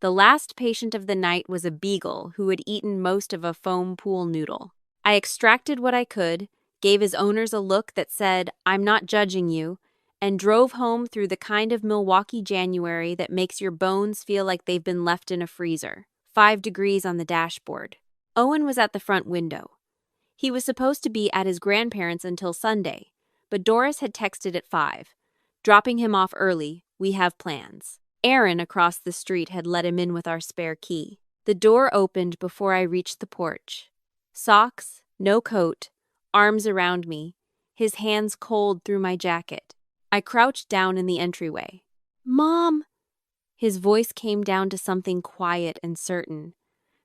The last patient of the night was a beagle who had eaten most of a foam pool noodle. I extracted what I could, gave his owners a look that said, "I'm not judging you," and drove home through the kind of Milwaukee January that makes your bones feel like they've been left in a freezer. 5 degrees on the dashboard. Owen was at the front window. He was supposed to be at his grandparents' until Sunday, but Doris had texted at 5. Dropping him off early, we have plans. Aaron across the street had let him in with our spare key. The door opened before I reached the porch. Socks, no coat, arms around me, his hands cold through my jacket. I crouched down in the entryway. "Mom!" His voice came down to something quiet and certain.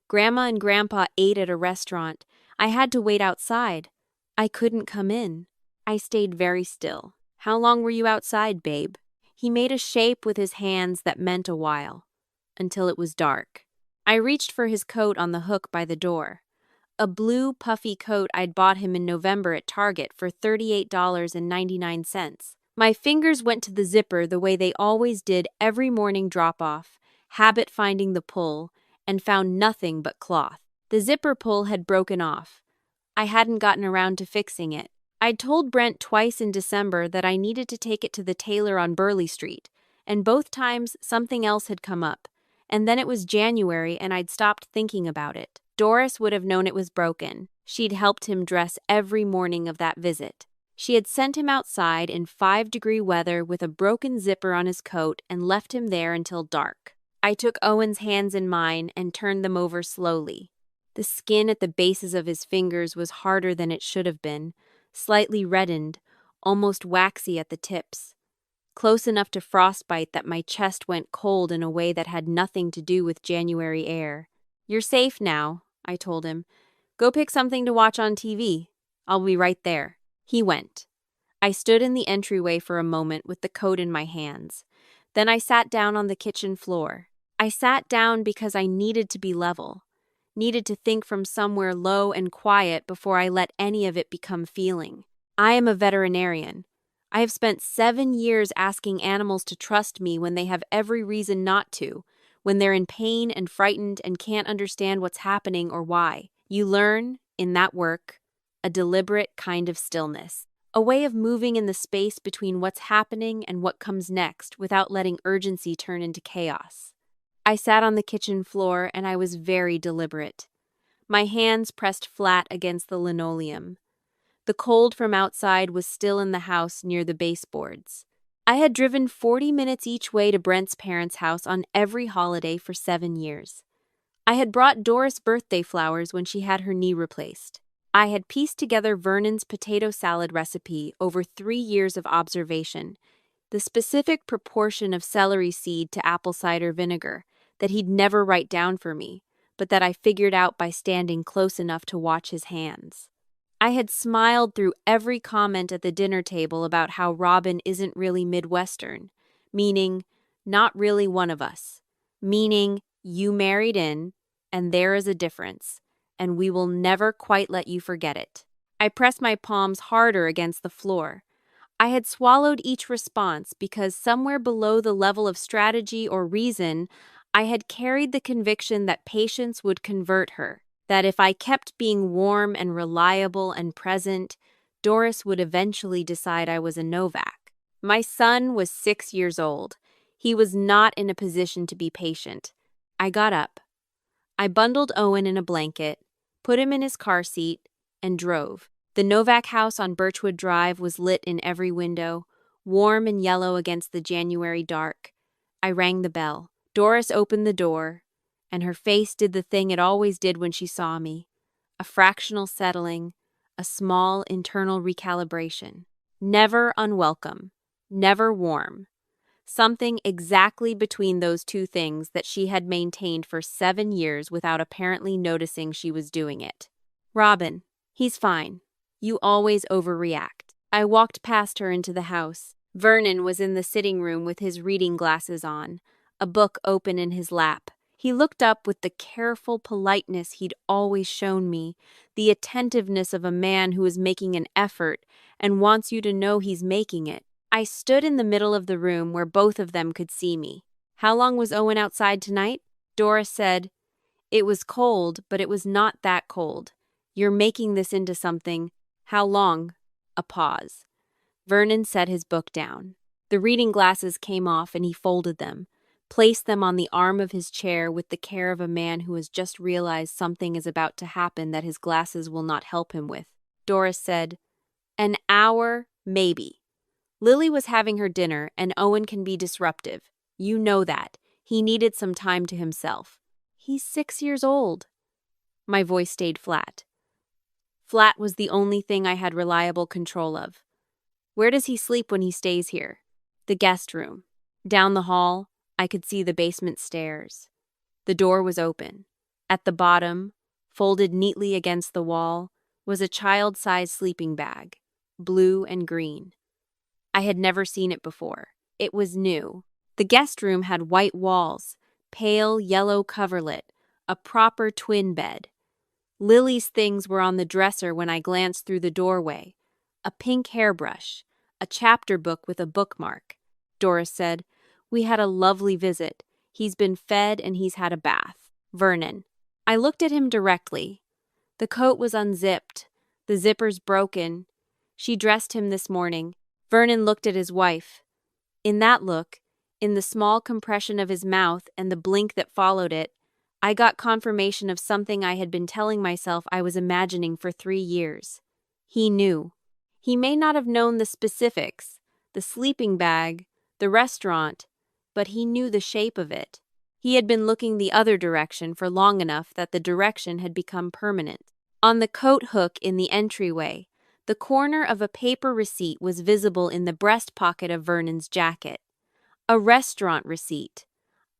Grandma and Grandpa ate at a restaurant. I had to wait outside. I couldn't come in. I stayed very still. "How long were you outside, babe?" He made a shape with his hands that meant a while, until it was dark. I reached for his coat on the hook by the door. A blue, puffy coat I'd bought him in November at Target for $38.99. My fingers went to the zipper the way they always did every morning drop-off, habit finding the pull, and found nothing but cloth. The zipper pull had broken off. I hadn't gotten around to fixing it. I'd told Brent twice in December that I needed to take it to the tailor on Burley Street, and both times something else had come up, and then it was January and I'd stopped thinking about it. Doris would have known it was broken. She'd helped him dress every morning of that visit. She had sent him outside in 5-degree weather with a broken zipper on his coat and left him there until dark. I took Owen's hands in mine and turned them over slowly. The skin at the bases of his fingers was harder than it should have been, slightly reddened, almost waxy at the tips. Close enough to frostbite that my chest went cold in a way that had nothing to do with January air. "You're safe now," I told him. "Go pick something to watch on TV. I'll be right there." He went. I stood in the entryway for a moment with the coat in my hands. Then I sat down on the kitchen floor. I sat down because I needed to be level, needed to think from somewhere low and quiet before I let any of it become feeling. I am a veterinarian. I have spent 7 years asking animals to trust me when they have every reason not to, when they're in pain and frightened and can't understand what's happening or why. You learn, in that work, a deliberate kind of stillness, a way of moving in the space between what's happening and what comes next without letting urgency turn into chaos. I sat on the kitchen floor and I was very deliberate. My hands pressed flat against the linoleum. The cold from outside was still in the house near the baseboards. I had driven 40 minutes each way to Brent's parents' house on every holiday for 7 years. I had brought Doris birthday flowers when she had her knee replaced. I had pieced together Vernon's potato salad recipe over 3 years of observation, the specific proportion of celery seed to apple cider vinegar that he'd never write down for me, but that I figured out by standing close enough to watch his hands. I had smiled through every comment at the dinner table about how Robin isn't really Midwestern, meaning not really one of us, meaning you married in, and there is a difference, and we will never quite let you forget it. I pressed my palms harder against the floor. I had swallowed each response because somewhere below the level of strategy or reason, I had carried the conviction that patience would convert her, that if I kept being warm and reliable and present, Doris would eventually decide I was a Novak. My son was 6 years old. He was not in a position to be patient. I got up. I bundled Owen in a blanket, put him in his car seat, and drove. The Novak house on Birchwood Drive was lit in every window, warm and yellow against the January dark. I rang the bell. Doris opened the door, and her face did the thing it always did when she saw me. A fractional settling, a small internal recalibration. Never unwelcome, never warm. Something exactly between those two things that she had maintained for 7 years without apparently noticing she was doing it. "Robin, he's fine. You always overreact." I walked past her into the house. Vernon was in the sitting room with his reading glasses on, a book open in his lap. He looked up with the careful politeness he'd always shown me, the attentiveness of a man who is making an effort and wants you to know he's making it. I stood in the middle of the room where both of them could see me. "How long was Owen outside tonight?" Doris said, "It was cold, but it was not that cold. You're making this into something. How long?" A pause. Vernon set his book down. The reading glasses came off and he folded them, placed them on the arm of his chair with the care of a man who has just realized something is about to happen that his glasses will not help him with. Doris said, "An hour, maybe. Lily was having her dinner and Owen can be disruptive. You know that. He needed some time to himself. He's 6 years old." My voice stayed flat. Flat was the only thing I had reliable control of. "Where does he sleep when he stays here?" "The guest room." Down the hall, I could see the basement stairs. The door was open. At the bottom, folded neatly against the wall, was a child-sized sleeping bag, blue and green. I had never seen it before. It was new. The guest room had white walls, pale yellow coverlet, a proper twin bed. Lily's things were on the dresser when I glanced through the doorway. A pink hairbrush, a chapter book with a bookmark. Doris said, "We had a lovely visit. He's been fed and he's had a bath." Vernon. I looked at him directly. The coat was unzipped, the zippers broken. She dressed him this morning. Vernon looked at his wife. In that look, in the small compression of his mouth and the blink that followed it, I got confirmation of something I had been telling myself I was imagining for 3 years. He knew. He may not have known the specifics, the sleeping bag, the restaurant, but he knew the shape of it. He had been looking the other direction for long enough that the direction had become permanent. On the coat hook in the entryway, the corner of a paper receipt was visible in the breast pocket of Vernon's jacket. A restaurant receipt.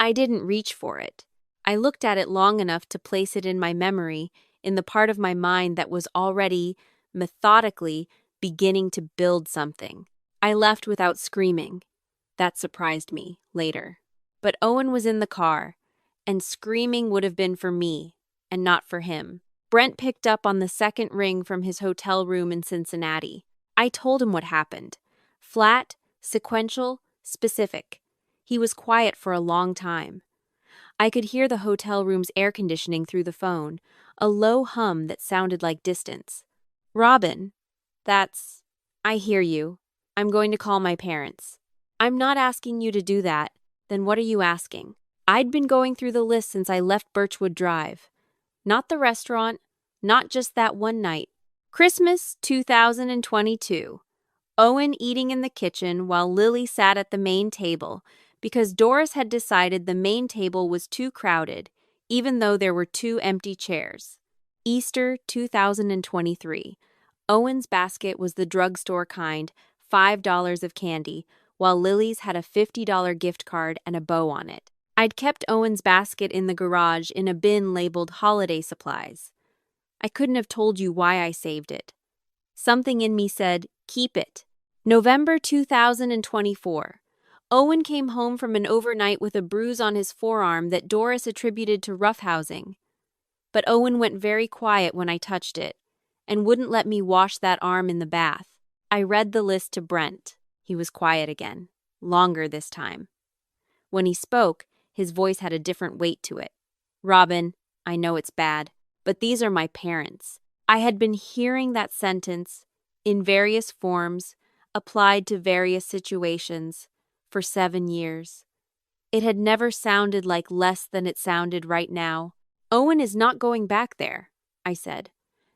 I didn't reach for it. I looked at it long enough to place it in my memory, in the part of my mind that was already, methodically, beginning to build something. I left without screaming. That surprised me, later. But Owen was in the car, and screaming would have been for me, and not for him. Brent picked up on the second ring from his hotel room in Cincinnati. I told him what happened. Flat, sequential, specific. He was quiet for a long time. I could hear the hotel room's air conditioning through the phone, a low hum that sounded like distance. "Robin, that's... I hear you. I'm going to call my parents." "I'm not asking you to do that. Then what are you asking?" I'd been going through the list since I left Birchwood Drive. Not the restaurant, not just that one night. Christmas 2022. Owen eating in the kitchen while Lily sat at the main table, because Doris had decided the main table was too crowded, even though there were 2 empty chairs. Easter 2023. Owen's basket was the drugstore kind, $5 of candy, while Lily's had a $50 gift card and a bow on it. I'd kept Owen's basket in the garage in a bin labeled holiday supplies. I couldn't have told you why I saved it. Something in me said, keep it. November 2024. Owen came home from an overnight with a bruise on his forearm that Doris attributed to roughhousing. But Owen went very quiet when I touched it, and wouldn't let me wash that arm in the bath. I read the list to Brent. He was quiet again, longer this time. When he spoke, his voice had a different weight to it. "Robin, I know it's bad, but these are my parents." I had been hearing that sentence, in various forms, applied to various situations, for 7 years. It had never sounded like less than it sounded right now. "Owen is not going back there," I said.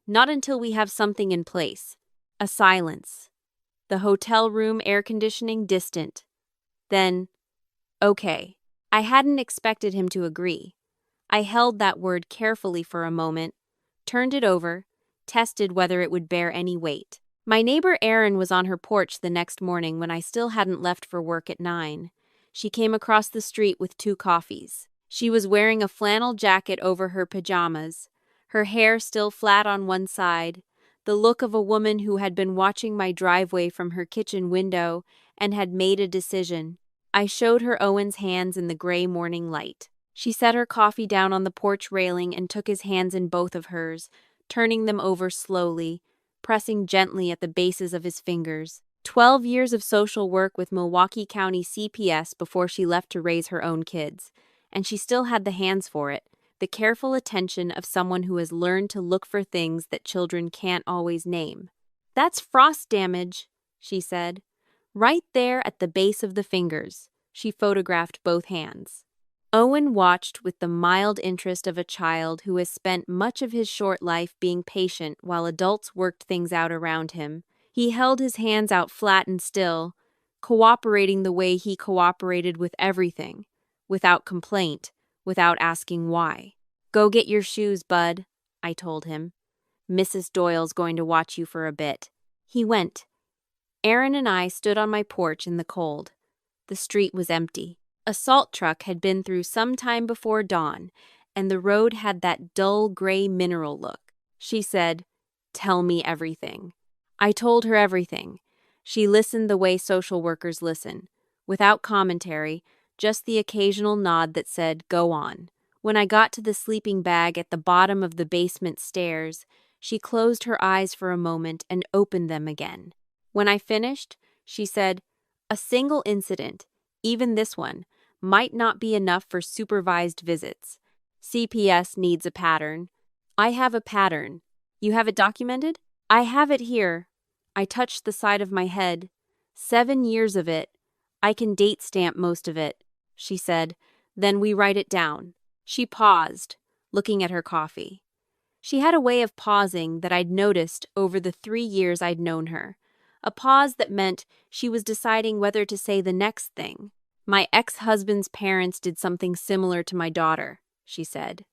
"Not until we have something in place." A silence. The hotel room air conditioning distant. Then, "Okay." I hadn't expected him to agree. I held that word carefully for a moment, turned it over, tested whether it would bear any weight. My neighbor Erin was on her porch the next morning when I still hadn't left for work at 9. She came across the street with 2 coffees. She was wearing a flannel jacket over her pajamas, her hair still flat on one side, the look of a woman who had been watching my driveway from her kitchen window and had made a decision. I showed her Owen's hands in the gray morning light. She set her coffee down on the porch railing and took his hands in both of hers, turning them over slowly, pressing gently at the bases of his fingers. 12 years of social work with Milwaukee County CPS before she left to raise her own kids, and she still had the hands for it, the careful attention of someone who has learned to look for things that children can't always name. "That's frost damage," she said. "Right there at the base of the fingers." She photographed both hands. Owen watched with the mild interest of a child who has spent much of his short life being patient while adults worked things out around him. He held his hands out flat and still, cooperating the way he cooperated with everything, without complaint, without asking why. "Go get your shoes, bud," I told him. "Mrs. Doyle's going to watch you for a bit." He went. Aaron and I stood on my porch in the cold. The street was empty. A salt truck had been through some time before dawn, and the road had that dull gray mineral look. She said, "Tell me everything." I told her everything. She listened the way social workers listen, without commentary, just the occasional nod that said, "Go on." When I got to the sleeping bag at the bottom of the basement stairs, she closed her eyes for a moment and opened them again. When I finished, she said, "A single incident, even this one, might not be enough for supervised visits. CPS needs a pattern." "I have a pattern. You have it documented?" "I have it here." I touched the side of my head. 7 years of it. "I can date stamp most of it," she said. "Then we write it down." She paused, looking at her coffee. She had a way of pausing that I'd noticed over the 3 years I'd known her. A pause that meant she was deciding whether to say the next thing. "My ex-husband's parents did something similar to my daughter," she said.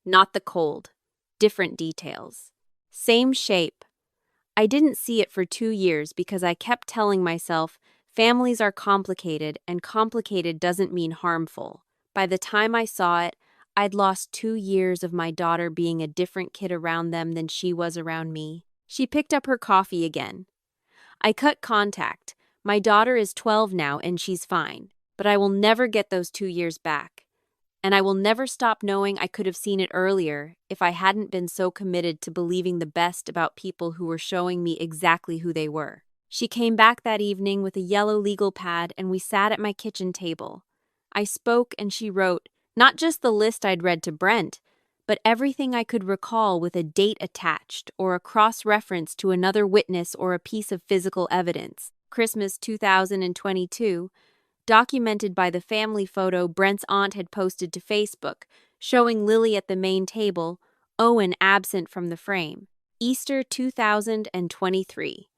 "Not the cold. Different details. Same shape." I didn't see it for 2 years because I kept telling myself families are complicated and complicated doesn't mean harmful. By the time I saw it, I'd lost 2 years of my daughter being a different kid around them than she was around me. She picked up her coffee again. "I cut contact. My daughter is 12 now and she's fine, but I will never get those 2 years back. And I will never stop knowing I could have seen it earlier if I hadn't been so committed to believing the best about people who were showing me exactly who they were." She came back that evening with a yellow legal pad and we sat at my kitchen table. I spoke and she wrote, not just the list I'd read to Brent, but everything I could recall with a date attached or a cross-reference to another witness or a piece of physical evidence. Christmas 2022, documented by the family photo Brent's aunt had posted to Facebook, showing Lily at the main table, Owen absent from the frame. Easter 2023,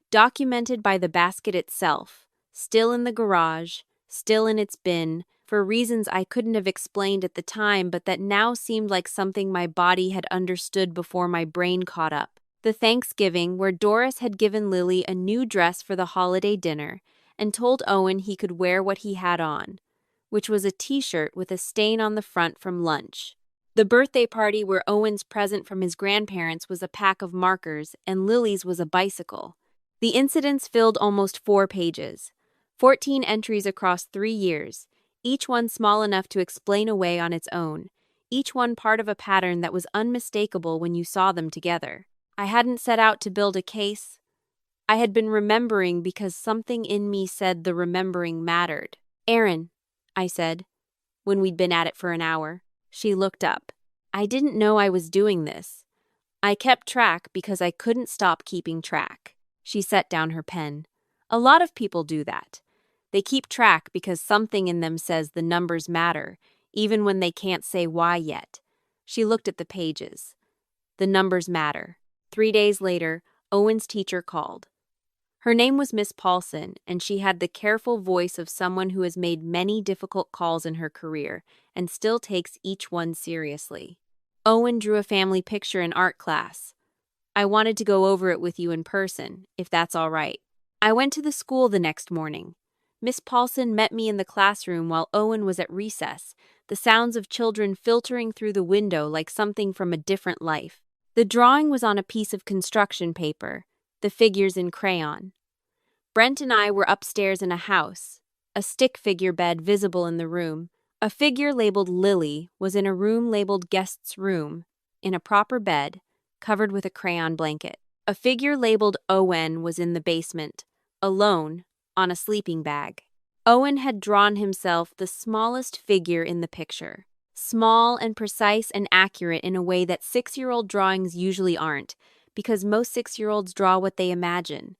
documented by the basket itself, still in the garage, still in its bin, for reasons I couldn't have explained at the time but that now seemed like something my body had understood before my brain caught up. The Thanksgiving where Doris had given Lily a new dress for the holiday dinner and told Owen he could wear what he had on, which was a t-shirt with a stain on the front from lunch. The birthday party where Owen's present from his grandparents was a pack of markers and Lily's was a bicycle. The incidents filled almost 4 pages, 14 entries across 3 years, each one small enough to explain away on its own, each one part of a pattern that was unmistakable when you saw them together. I hadn't set out to build a case. I had been remembering because something in me said the remembering mattered. "Aaron," I said, when we'd been at it for an hour. She looked up. "I didn't know I was doing this. I kept track because I couldn't stop keeping track." She set down her pen. "A lot of people do that. They keep track because something in them says the numbers matter, even when they can't say why yet." She looked at the pages. The numbers matter. 3 days later, Owen's teacher called. Her name was Miss Paulson, and she had the careful voice of someone who has made many difficult calls in her career and still takes each one seriously. "Owen drew a family picture in art class. I wanted to go over it with you in person, if that's all right." I went to the school the next morning. Miss Paulson met me in the classroom while Owen was at recess, the sounds of children filtering through the window like something from a different life. The drawing was on a piece of construction paper, the figures in crayon. Brent and I were upstairs in a house, a stick figure bed visible in the room. A figure labeled Lily was in a room labeled Guest's Room, in a proper bed, covered with a crayon blanket. A figure labeled Owen was in the basement, alone, on a sleeping bag. Owen had drawn himself the smallest figure in the picture. Small and precise and accurate in a way that 6-year-old drawings usually aren't, because most 6-year-olds draw what they imagine.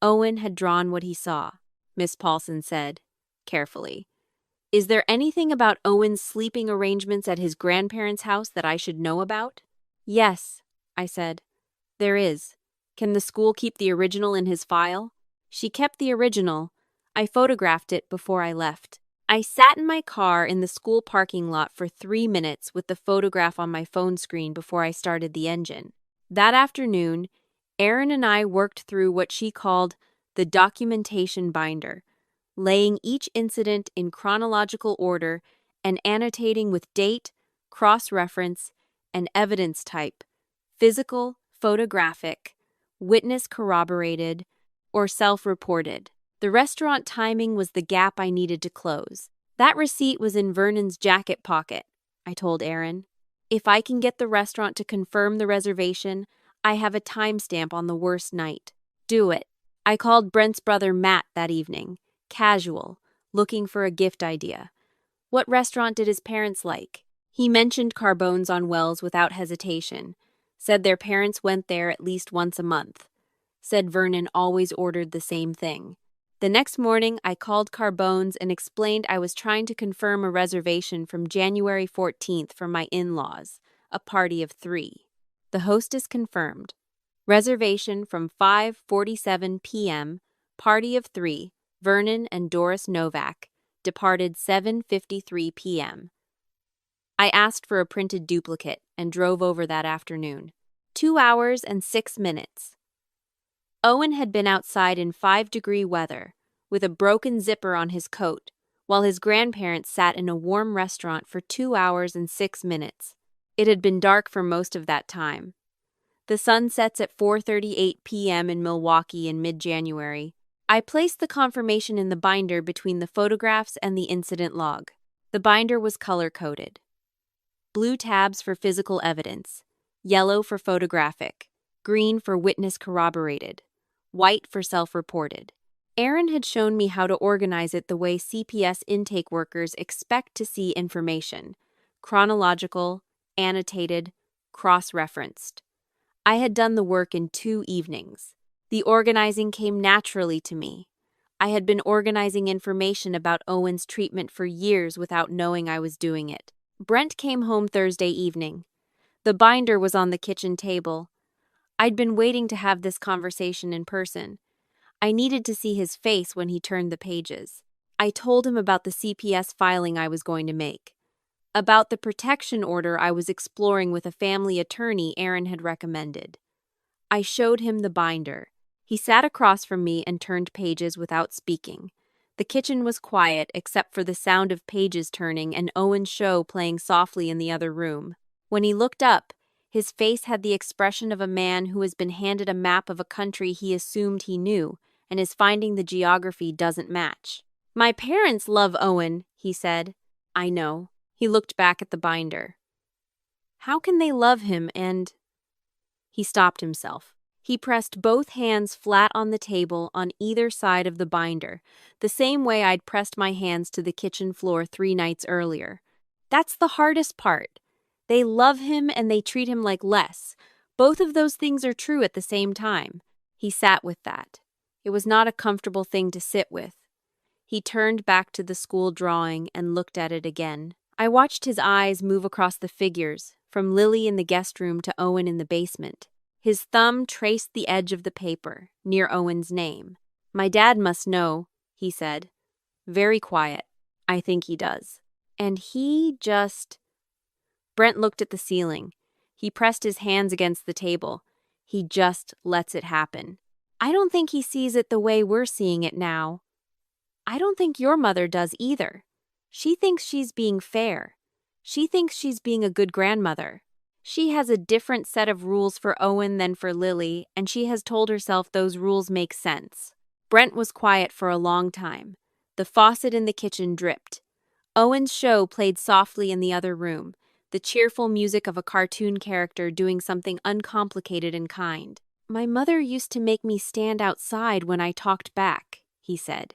Owen had drawn what he saw, Miss Paulson said, carefully. Is there anything about Owen's sleeping arrangements at his grandparents' house that I should know about? Yes, I said. There is. Can the school keep the original in his file? She kept the original. I photographed it before I left. I sat in my car in the school parking lot for 3 minutes with the photograph on my phone screen before I started the engine. That afternoon, Erin and I worked through what she called the documentation binder, laying each incident in chronological order and annotating with date, cross-reference, and evidence type, physical, photographic, witness corroborated, or self-reported. The restaurant timing was the gap I needed to close. That receipt was in Vernon's jacket pocket, I told Erin. If I can get the restaurant to confirm the reservation, I have a timestamp on the worst night. Do it. I called Brent's brother Matt that evening, casual, looking for a gift idea. What restaurant did his parents like? He mentioned Carbone's on Wells without hesitation, said their parents went there at least once a month, said Vernon always ordered the same thing. The next morning, I called Carbone's and explained I was trying to confirm a reservation from January 14th for my in-laws, a party of 3. The hostess confirmed. Reservation from 5:47 p.m., party of 3, Vernon and Doris Novak, departed 7:53 p.m. I asked for a printed duplicate and drove over that afternoon. 2 hours and 6 minutes. Owen had been outside in 5-degree weather, with a broken zipper on his coat, while his grandparents sat in a warm restaurant for 2 hours and 6 minutes. It had been dark for most of that time. The sun sets at 4:38 p.m. in Milwaukee in mid-January. I placed the confirmation in the binder between the photographs and the incident log. The binder was color-coded. Blue tabs for physical evidence, yellow for photographic, green for witness corroborated, white for self-reported. Erin had shown me how to organize it the way CPS intake workers expect to see information: chronological, annotated, cross-referenced. I had done the work in 2 evenings. The organizing came naturally to me. I had been organizing information about Owen's treatment for years without knowing I was doing it. Brent came home Thursday evening. The binder was on the kitchen table. I'd been waiting to have this conversation in person. I needed to see his face when he turned the pages. I told him about the CPS filing I was going to make, about the protection order I was exploring with a family attorney Erin had recommended. I showed him the binder. He sat across from me and turned pages without speaking. The kitchen was quiet except for the sound of pages turning and Owen's show playing softly in the other room. When he looked up, his face had the expression of a man who has been handed a map of a country he assumed he knew and is finding the geography doesn't match. My parents love Owen, he said. I know. He looked back at the binder. How can they love him and... He stopped himself. He pressed both hands flat on the table on either side of the binder, the same way I'd pressed my hands to the kitchen floor 3 nights earlier. That's the hardest part. They love him and they treat him like less. Both of those things are true at the same time. He sat with that. It was not a comfortable thing to sit with. He turned back to the school drawing and looked at it again. I watched his eyes move across the figures, from Lily in the guest room to Owen in the basement. His thumb traced the edge of the paper, near Owen's name. My dad must know, he said. Very quiet. I think he does. And he just... Brent looked at the ceiling. He pressed his hands against the table. He just lets it happen. I don't think he sees it the way we're seeing it now. I don't think your mother does either. She thinks she's being fair. She thinks she's being a good grandmother. She has a different set of rules for Owen than for Lily, and she has told herself those rules make sense. Brent was quiet for a long time. The faucet in the kitchen dripped. Owen's show played softly in the other room, the cheerful music of a cartoon character doing something uncomplicated and kind. My mother used to make me stand outside when I talked back, he said.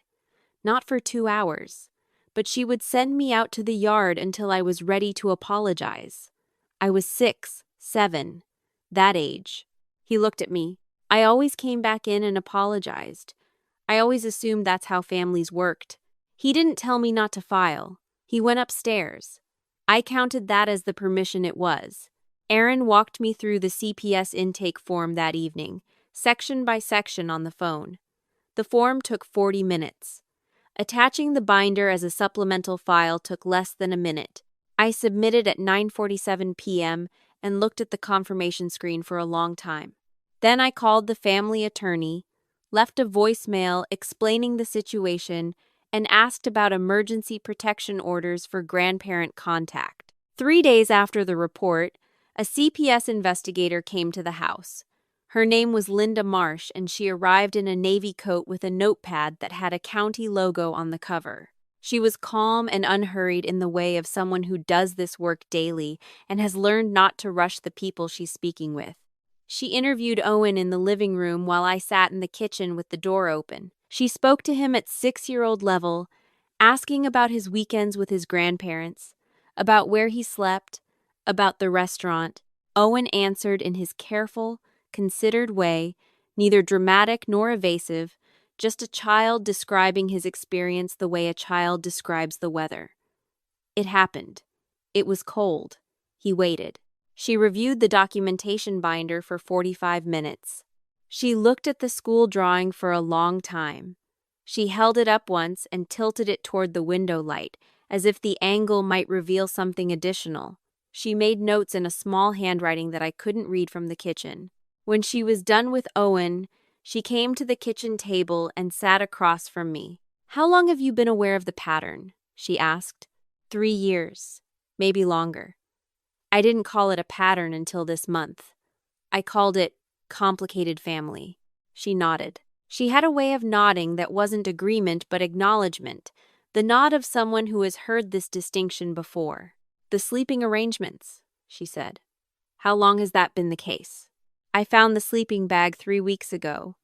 not for 2 hours. But she would send me out to the yard until I was ready to apologize. I was 6, 7, that age. He looked at me. I always came back in and apologized. I always assumed that's how families worked. He didn't tell me not to file. He went upstairs. I counted that as the permission it was. Aaron walked me through the CPS intake form that evening, section by section on the phone. The form took 40 minutes. Attaching the binder as a supplemental file took less than a minute. I submitted at 9:47 p.m. and looked at the confirmation screen for a long time. Then I called the family attorney, left a voicemail explaining the situation, and asked about emergency protection orders for grandparent contact. 3 days after the report, a CPS investigator came to the house. Her name was Linda Marsh, and she arrived in a navy coat with a notepad that had a county logo on the cover. She was calm and unhurried in the way of someone who does this work daily and has learned not to rush the people she's speaking with. She interviewed Owen in the living room while I sat in the kitchen with the door open. She spoke to him at 6-year-old level, asking about his weekends with his grandparents, about where he slept, about the restaurant. Owen answered in his careful, considered way, neither dramatic nor evasive, just a child describing his experience the way a child describes the weather. It happened. It was cold. He waited. She reviewed the documentation binder for 45 minutes. She looked at the school drawing for a long time. She held it up once and tilted it toward the window light, as if the angle might reveal something additional. She made notes in a small handwriting that I couldn't read from the kitchen. When she was done with Owen, she came to the kitchen table and sat across from me. "How long have you been aware of the pattern?" she asked. 3 years, maybe longer. I didn't call it a pattern until this month. I called it complicated family. She nodded. She had a way of nodding that wasn't agreement but acknowledgement, the nod of someone who has heard this distinction before. "The sleeping arrangements," she said. "How long has that been the case?" "I found the sleeping bag 3 weeks ago.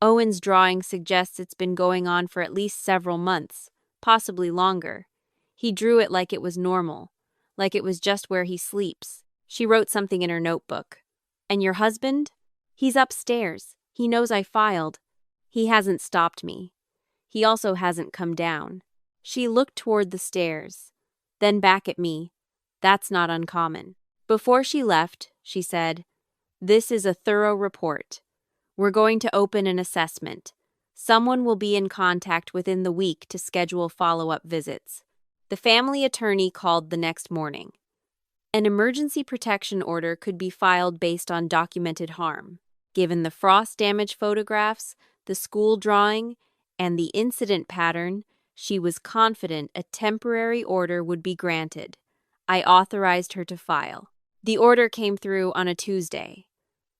Owen's drawing suggests it's been going on for at least several months, possibly longer. He drew it like it was normal, like it was just where he sleeps." She wrote something in her notebook. "And your husband? He's upstairs. He knows I filed. He hasn't stopped me. He also hasn't come down." She looked toward the stairs, then back at me. "That's not uncommon." Before she left, she said, "This is a thorough report. We're going to open an assessment. Someone will be in contact within the week to schedule follow-up visits." The family attorney called the next morning. An emergency protection order could be filed based on documented harm. Given the frost damage photographs, the school drawing, and the incident pattern, she was confident a temporary order would be granted. I authorized her to file. The order came through on a Tuesday.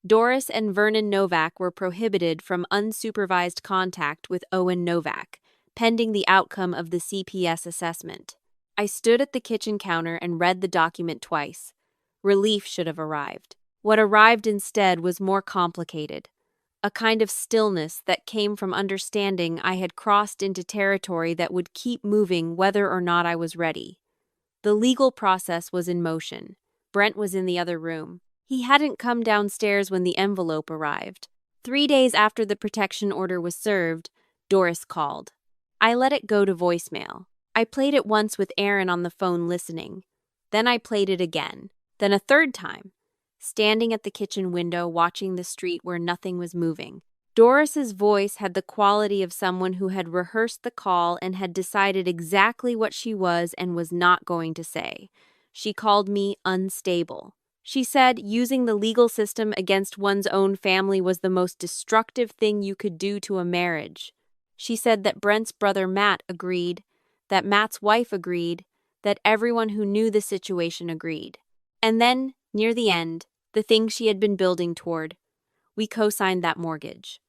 Doris and Vernon Novak were prohibited from unsupervised contact with Owen Novak, pending the outcome of the CPS assessment. I stood at the kitchen counter and read the document twice. Relief should have arrived. What arrived instead was more complicated. A kind of stillness that came from understanding I had crossed into territory that would keep moving whether or not I was ready. The legal process was in motion. Brent was in the other room. He hadn't come downstairs when the envelope arrived. 3 days after the protection order was served, Doris called. I let it go to voicemail. I played it once with Aaron on the phone listening. Then I played it again. Then a third time, standing at the kitchen window watching the street where nothing was moving. Doris's voice had the quality of someone who had rehearsed the call and had decided exactly what she was and was not going to say. She called me unstable. She said using the legal system against one's own family was the most destructive thing you could do to a marriage. She said that Brent's brother Matt agreed, that Matt's wife agreed, that everyone who knew the situation agreed. And then, near the end, the thing she had been building toward, we co-signed that mortgage.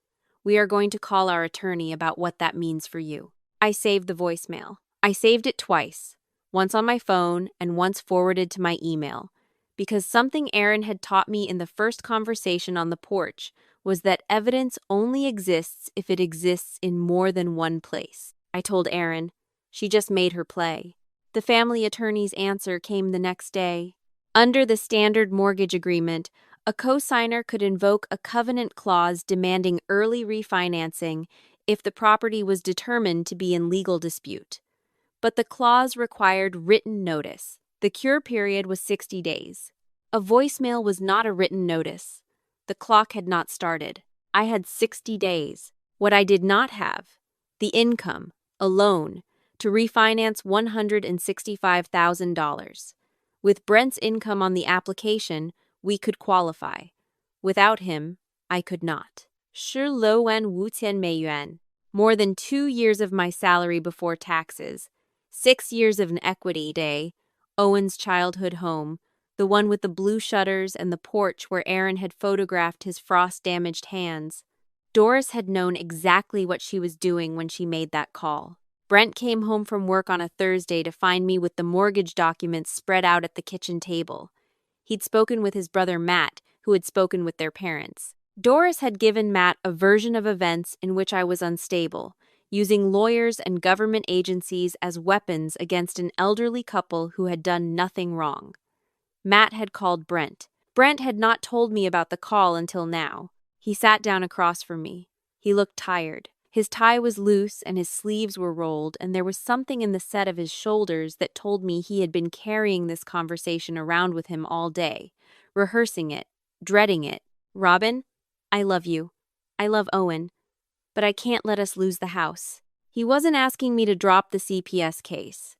We are going to call our attorney about what that means for you. I saved the voicemail. I saved it twice, once on my phone and once forwarded to my email, because something Aaron had taught me in the first conversation on the porch was that evidence only exists if it exists in more than one place. I told Erin. She just made her play. The family attorney's answer came the next day. Under the standard mortgage agreement, a cosigner could invoke a covenant clause demanding early refinancing if the property was determined to be in legal dispute. But the clause required written notice. The cure period was 60 days. A voicemail was not a written notice. The clock had not started. I had 60 days. What I did not have, the income, a loan, to refinance $165,000. With Brent's income on the application, we could qualify. Without him, I could not. 15,000,000 more than 2 years of my salary before taxes, 6 years of an equity day, Owen's childhood home, the one with the blue shutters and the porch where Erin had photographed his frost-damaged hands. Doris had known exactly what she was doing when she made that call. Brent came home from work on a Thursday to find me with the mortgage documents spread out at the kitchen table. He'd spoken with his brother Matt, who had spoken with their parents. Doris had given Matt a version of events in which I was unstable, using lawyers and government agencies as weapons against an elderly couple who had done nothing wrong. Matt had called Brent. Brent had not told me about the call until now. He sat down across from me. He looked tired. His tie was loose and his sleeves were rolled, and there was something in the set of his shoulders that told me he had been carrying this conversation around with him all day, rehearsing it, dreading it. "Robin, I love you. I love Owen. But I can't let us lose the house." He wasn't asking me to drop the CPS case.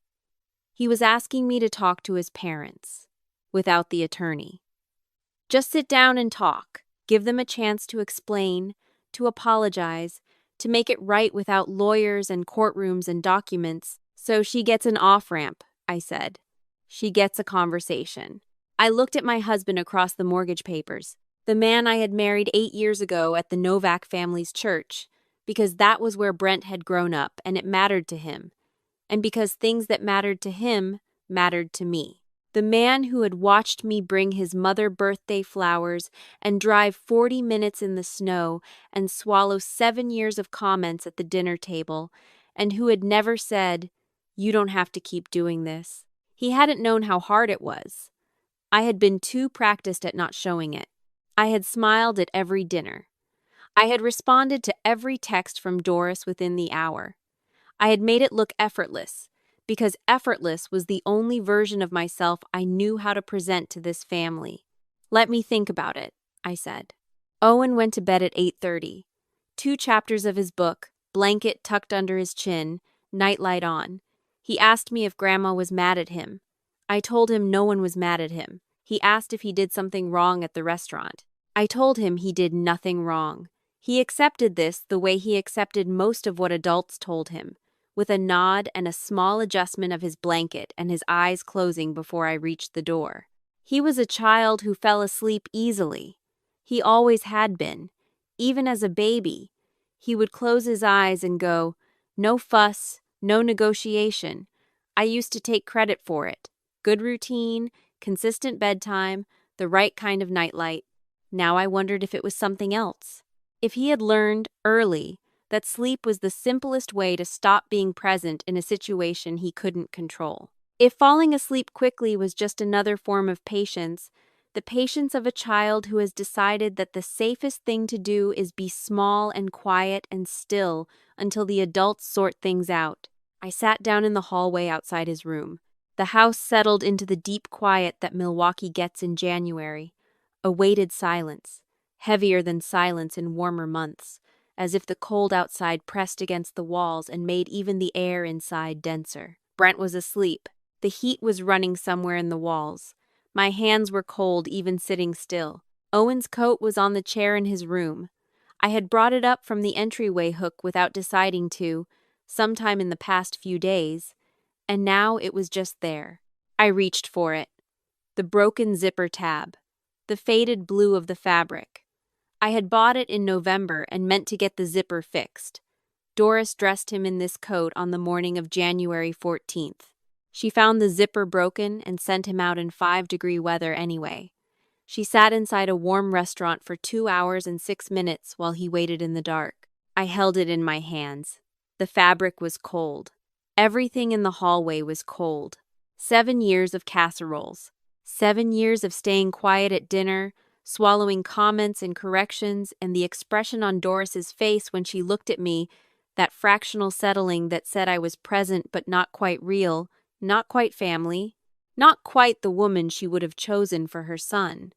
He was asking me to talk to his parents, without the attorney. Just sit down and talk. Give them a chance to explain, to apologize, to make it right without lawyers and courtrooms and documents. "So she gets an off-ramp," I said. "She gets a conversation." I looked at my husband across the mortgage papers, the man I had married 8 years ago at the Novak family's church, because that was where Brent had grown up and it mattered to him, and because things that mattered to him mattered to me. The man who had watched me bring his mother birthday flowers and drive 40 minutes in the snow and swallow 7 years of comments at the dinner table, and who had never said, "You don't have to keep doing this." He hadn't known how hard it was. I had been too practiced at not showing it. I had smiled at every dinner. I had responded to every text from Doris within the hour. I had made it look effortless, because effortless was the only version of myself I knew how to present to this family. "Let me think about it," I said. Owen went to bed at 8:30. 2 chapters of his book, blanket tucked under his chin, nightlight on. He asked me if Grandma was mad at him. I told him no one was mad at him. He asked if he did something wrong at the restaurant. I told him he did nothing wrong. He accepted this the way he accepted most of what adults told him, with a nod and a small adjustment of his blanket and his eyes closing before I reached the door. He was a child who fell asleep easily. He always had been. Even as a baby, he would close his eyes and go, "No fuss, no negotiation." I used to take credit for it. Good routine, consistent bedtime, the right kind of nightlight. Now I wondered if it was something else. If he had learned, early, that sleep was the simplest way to stop being present in a situation he couldn't control. If falling asleep quickly was just another form of patience, the patience of a child who has decided that the safest thing to do is be small and quiet and still until the adults sort things out. I sat down in the hallway outside his room. The house settled into the deep quiet that Milwaukee gets in January, a weighted silence, heavier than silence in warmer months, as if the cold outside pressed against the walls and made even the air inside denser. Brent was asleep. The heat was running somewhere in the walls. My hands were cold even sitting still. Owen's coat was on the chair in his room. I had brought it up from the entryway hook without deciding to, sometime in the past few days, and now it was just there. I reached for it. The broken zipper tab. The faded blue of the fabric. I had bought it in November and meant to get the zipper fixed. Doris dressed him in this coat on the morning of January 14th. She found the zipper broken and sent him out in 5-degree weather anyway. She sat inside a warm restaurant for 2 hours and 6 minutes while he waited in the dark. I held it in my hands. The fabric was cold. Everything in the hallway was cold. 7 years of casseroles. 7 years of staying quiet at dinner, swallowing comments and corrections, and the expression on Doris's face when she looked at me, that fractional settling that said I was present but not quite real, not quite family, not quite the woman she would have chosen for her son.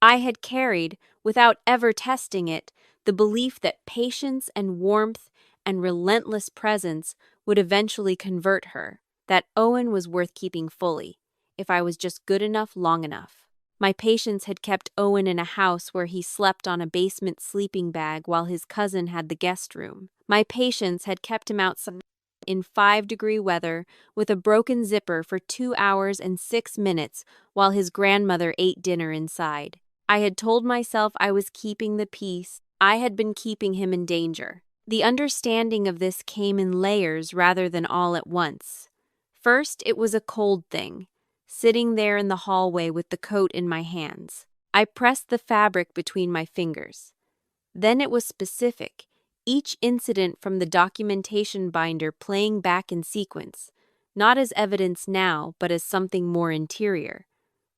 I had carried, without ever testing it, the belief that patience and warmth and relentless presence would eventually convert her, that Owen was worth keeping fully, if I was just good enough long enough. My patience had kept Owen in a house where he slept on a basement sleeping bag while his cousin had the guest room. My patience had kept him outside in 5-degree weather with a broken zipper for 2 hours and 6 minutes while his grandmother ate dinner inside. I had told myself I was keeping the peace. I had been keeping him in danger. The understanding of this came in layers rather than all at once. First, it was a cold thing, sitting there in the hallway with the coat in my hands. I pressed the fabric between my fingers. Then it was specific, each incident from the documentation binder playing back in sequence, not as evidence now, but as something more interior.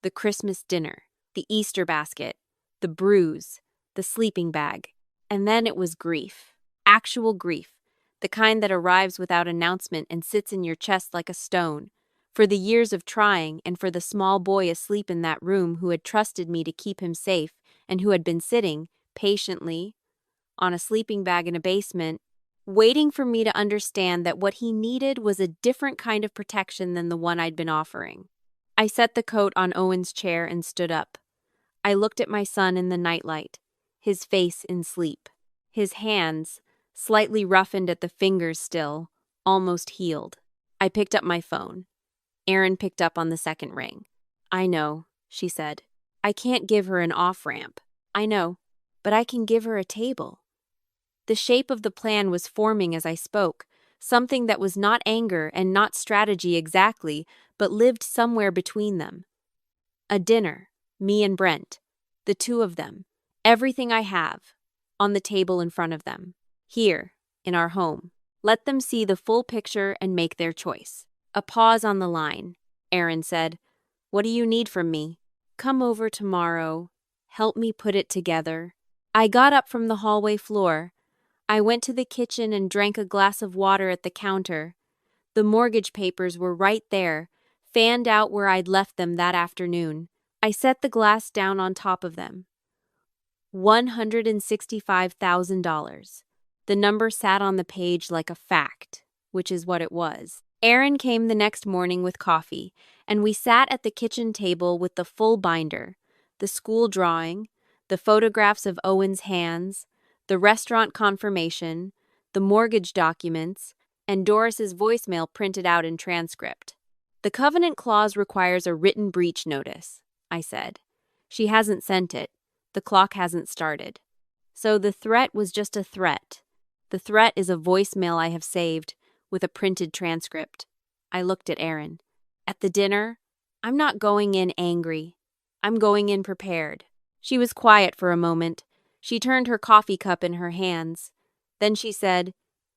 The Christmas dinner, the Easter basket, the bruise, the sleeping bag. And then it was grief. Actual grief, the kind that arrives without announcement and sits in your chest like a stone. For the years of trying, and for the small boy asleep in that room who had trusted me to keep him safe, and who had been sitting, patiently, on a sleeping bag in a basement, waiting for me to understand that what he needed was a different kind of protection than the one I'd been offering. I set the coat on Owen's chair and stood up. I looked at my son in the nightlight, his face in sleep, his hands, slightly roughened at the fingers still, almost healed. I picked up my phone. Erin picked up on the second ring. "I know," she said. "I can't give her an off-ramp. I know, but I can give her a table." The shape of the plan was forming as I spoke, something that was not anger and not strategy exactly, but lived somewhere between them. A dinner, me and Brent, the two of them, everything I have, on the table in front of them, here, in our home. Let them see the full picture and make their choice. A pause on the line. Erin said, "What do you need from me?" "Come over tomorrow. Help me put it together." I got up from the hallway floor. I went to the kitchen and drank a glass of water at the counter. The mortgage papers were right there, fanned out where I'd left them that afternoon. I set the glass down on top of them. $165,000. The number sat on the page like a fact, which is what it was. Erin came the next morning with coffee, and we sat at the kitchen table with the full binder, the school drawing, the photographs of Owen's hands, the restaurant confirmation, the mortgage documents, and Doris's voicemail printed out in transcript. "The covenant clause requires a written breach notice," I said. "She hasn't sent it. The clock hasn't started." So the threat was just a threat. The threat is a voicemail I have saved, with a printed transcript. I looked at Erin. At the dinner, I'm not going in angry. I'm going in prepared. She was quiet for a moment. She turned her coffee cup in her hands. Then she said,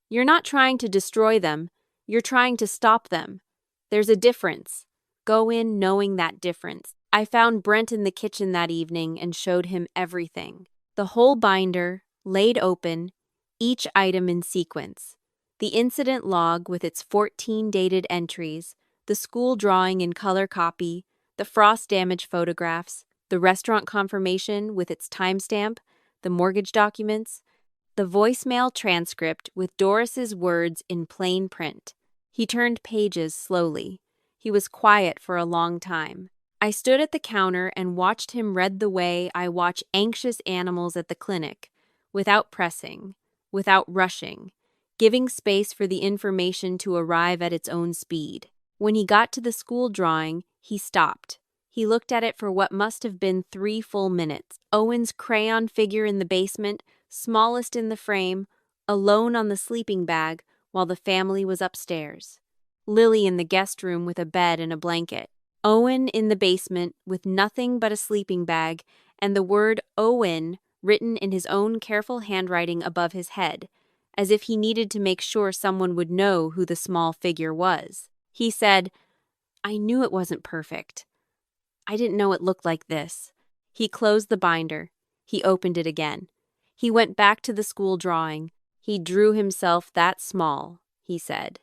"You're not trying to destroy them. You're trying to stop them. There's a difference. Go in knowing that difference." I found Brent in the kitchen that evening and showed him everything. The whole binder, laid open, each item in sequence. The incident log with its 14 dated entries, the school drawing in color copy, the frost damage photographs, the restaurant confirmation with its timestamp, the mortgage documents, the voicemail transcript with Doris's words in plain print. He turned pages slowly. He was quiet for a long time. I stood at the counter and watched him read the way I watch anxious animals at the clinic, without pressing, without rushing, giving space for the information to arrive at its own speed. When he got to the school drawing, he stopped. He looked at it for what must have been 3 full minutes. Owen's crayon figure in the basement, smallest in the frame, alone on the sleeping bag while the family was upstairs. Lily in the guest room with a bed and a blanket. Owen in the basement with nothing but a sleeping bag and the word Owen written in his own careful handwriting above his head, as if he needed to make sure someone would know who the small figure was. He said, "I knew it wasn't perfect. I didn't know it looked like this." He closed the binder. He opened it again. He went back to the school drawing. "He drew himself that small," he said.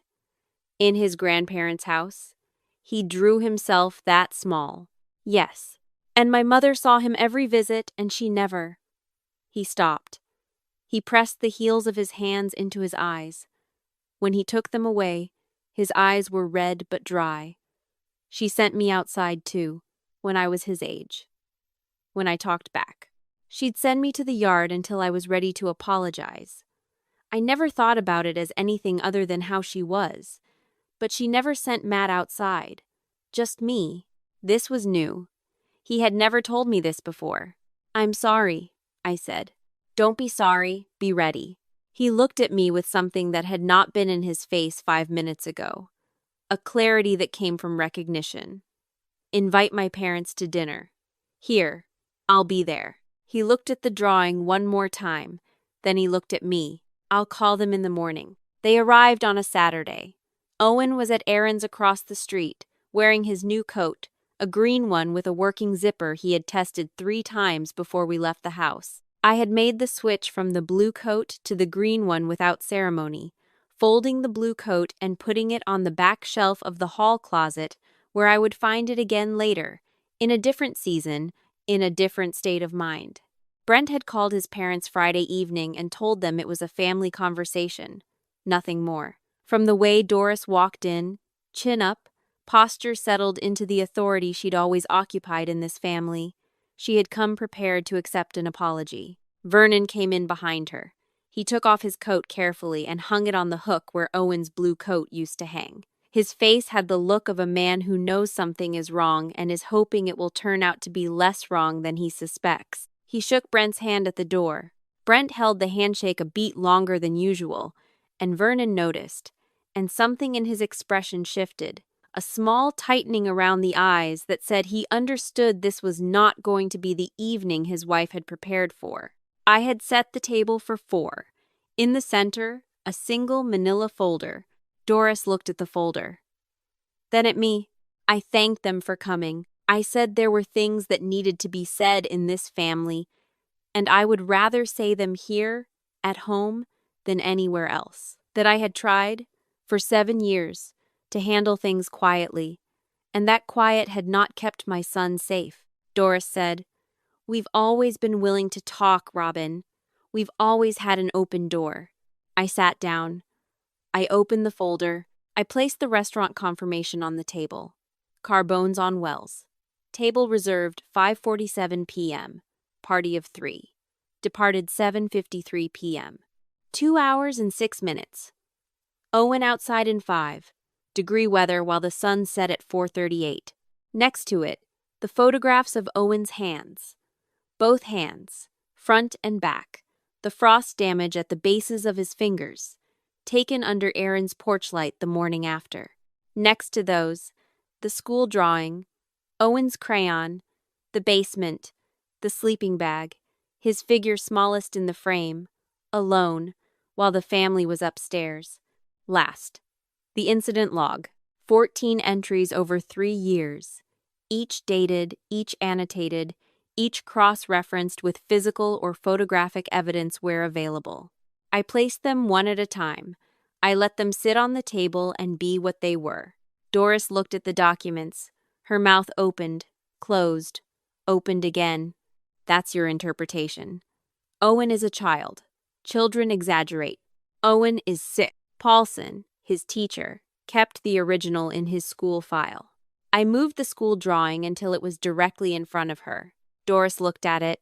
"In his grandparents' house? He drew himself that small." "Yes. And my mother saw him every visit, and she never—" He stopped. He pressed the heels of his hands into his eyes. When he took them away, his eyes were red but dry. "She sent me outside, too, when I was his age." When I talked back, "She'd send me to the yard until I was ready to apologize. I never thought about it as anything other than how she was, but she never sent Matt outside. Just me." This was new. He had never told me this before. "I'm sorry," I said. "Don't be sorry, be ready." He looked at me with something that had not been in his face 5 minutes ago. A clarity that came from recognition. "Invite my parents to dinner. Here, I'll be there." He looked at the drawing one more time, then he looked at me. "I'll call them in the morning." They arrived on a Saturday. Owen was at errands across the street, wearing his new coat, a green one with a working zipper he had tested 3 times before we left the house. I had made the switch from the blue coat to the green one without ceremony, folding the blue coat and putting it on the back shelf of the hall closet where I would find it again later, in a different season, in a different state of mind. Brent had called his parents Friday evening and told them it was a family conversation. Nothing more. From the way Doris walked in, chin up, posture settled into the authority she'd always occupied in this family, she had come prepared to accept an apology. Vernon came in behind her. He took off his coat carefully and hung it on the hook where Owen's blue coat used to hang. His face had the look of a man who knows something is wrong and is hoping it will turn out to be less wrong than he suspects. He shook Brent's hand at the door. Brent held the handshake a beat longer than usual, and Vernon noticed, and something in his expression shifted. A small tightening around the eyes that said he understood this was not going to be the evening his wife had prepared for. I had set the table for 4. In the center, a single manila folder. Doris looked at the folder. Then at me. I thanked them for coming. I said there were things that needed to be said in this family, and I would rather say them here, at home, than anywhere else. That I had tried, for 7 years, to handle things quietly, and that quiet had not kept my son safe. Doris said, "We've always been willing to talk, Robin. We've always had an open door." I sat down. I opened the folder. I placed the restaurant confirmation on the table. Carbone's on Wells. Table reserved 5:47 p.m. Party of 3. Departed 7:53 p.m. 2 hours and 6 minutes. Owen outside in 5. Degree weather while the sun set at 4:38. Next to it, the photographs of Owen's hands. Both hands, front and back. The frost damage at the bases of his fingers, taken under Aaron's porch light the morning after. Next to those, the school drawing, Owen's crayon, the basement, the sleeping bag, his figure smallest in the frame, alone, while the family was upstairs. Last, the incident log, 14 entries over 3 years, each dated, each annotated, each cross-referenced with physical or photographic evidence where available. I placed them one at a time. I let them sit on the table and be what they were. Doris looked at the documents. Her mouth opened, closed, opened again. That's your interpretation. Owen is a child. Children exaggerate. Owen is sick. Paulson, his teacher, kept the original in his school file. I moved the school drawing until it was directly in front of her. Doris looked at it.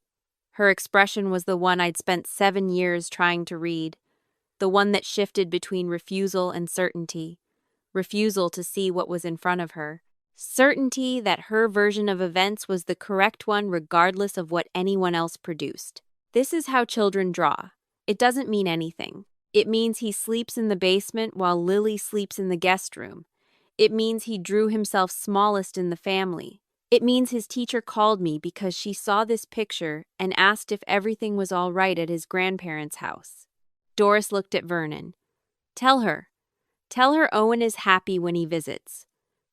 Her expression was the one I'd spent 7 years trying to read, the one that shifted between refusal and certainty. Refusal to see what was in front of her. Certainty that her version of events was the correct one regardless of what anyone else produced. This is how children draw. It doesn't mean anything. It means he sleeps in the basement while Lily sleeps in the guest room. It means he drew himself smallest in the family. It means his teacher called me because she saw this picture and asked if everything was all right at his grandparents' house. Doris looked at Vernon. Tell her. Tell her Owen is happy when he visits.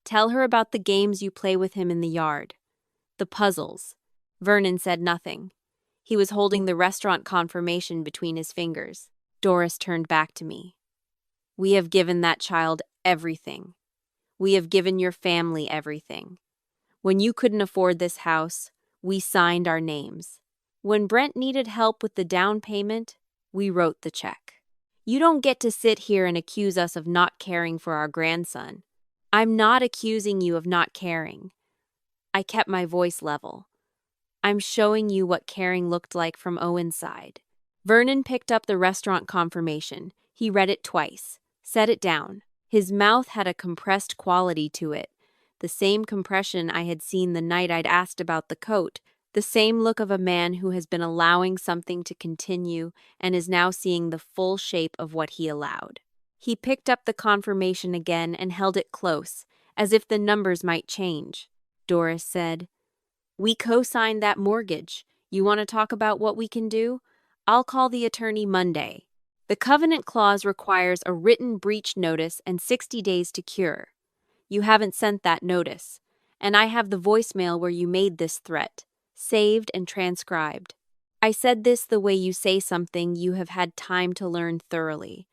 Tell her about the games you play with him in the yard. The puzzles. Vernon said nothing. He was holding the restaurant confirmation between his fingers. Doris turned back to me. We have given that child everything. We have given your family everything. When you couldn't afford this house, we signed our names. When Brent needed help with the down payment, we wrote the check. You don't get to sit here and accuse us of not caring for our grandson. I'm not accusing you of not caring. I kept my voice level. I'm showing you what caring looked like from Owen's side. Vernon picked up the restaurant confirmation. He read it twice, set it down. His mouth had a compressed quality to it, the same compression I had seen the night I'd asked about the coat, the same look of a man who has been allowing something to continue and is now seeing the full shape of what he allowed. He picked up the confirmation again and held it close, as if the numbers might change. Doris said, We co-signed that mortgage. You want to talk about what we can do? I'll call the attorney Monday. The covenant clause requires a written breach notice and 60 days to cure. You haven't sent that notice, and I have the voicemail where you made this threat, saved and transcribed. I said this the way you say something you have had time to learn thoroughly,